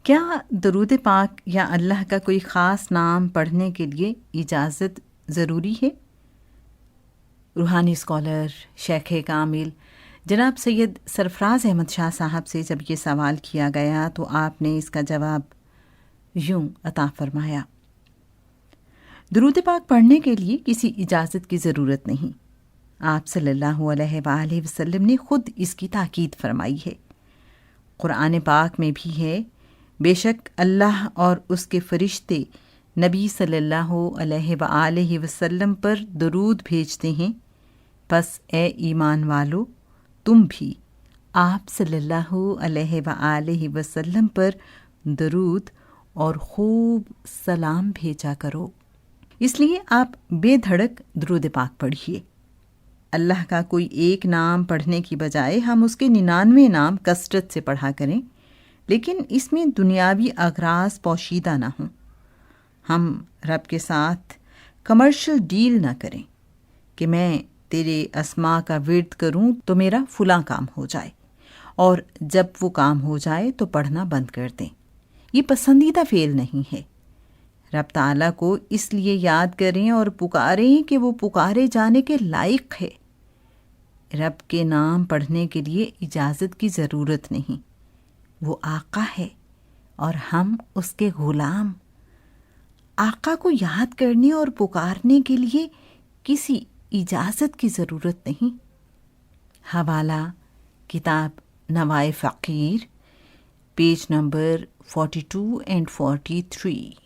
کیا درود پاک یا اللہ کا کوئی خاص نام پڑھنے کے لیے اجازت ضروری ہے؟ روحانی اسکالر شیخ کامل جناب سید سرفراز احمد شاہ صاحب سے جب یہ سوال کیا گیا تو آپ نے اس کا جواب یوں عطا فرمایا: درود پاک پڑھنے کے لیے کسی اجازت کی ضرورت نہیں۔ آپ صلی اللہ علیہ وآلہ وسلم نے خود اس کی تاکید فرمائی ہے۔ قرآن پاک میں بھی ہے: بے شک اللہ اور اس کے فرشتے نبی صلی اللہ علیہ وآلہ وسلم پر درود بھیجتے ہیں، پس اے ایمان والو تم بھی آپ صلی اللہ علیہ وآلہ وسلم پر درود اور خوب سلام بھیجا کرو۔ اس لیے آپ بے دھڑک درود پاک پڑھیے۔ اللہ کا کوئی ایک نام پڑھنے کی بجائے ہم اس کے 99 نام کثرت سے پڑھا کریں، لیکن اس میں دنیاوی اغراض پوشیدہ نہ ہوں۔ ہم رب کے ساتھ کمرشل ڈیل نہ کریں کہ میں تیرے اسماء کا ورد کروں تو میرا فلاں کام ہو جائے، اور جب وہ کام ہو جائے تو پڑھنا بند کر دیں۔ یہ پسندیدہ فعل نہیں ہے۔ رب تعالیٰ کو اس لیے یاد کریں اور پکاریں کہ وہ پکارے جانے کے لائق ہے۔ رب کے نام پڑھنے کے لیے اجازت کی ضرورت نہیں۔ وہ آقا ہے اور ہم اس کے غلام۔ آقا کو یاد کرنے اور پکارنے کے لیے کسی اجازت کی ضرورت نہیں۔ حوالہ کتاب نوائے فقیر، پیج نمبر 42 and 43۔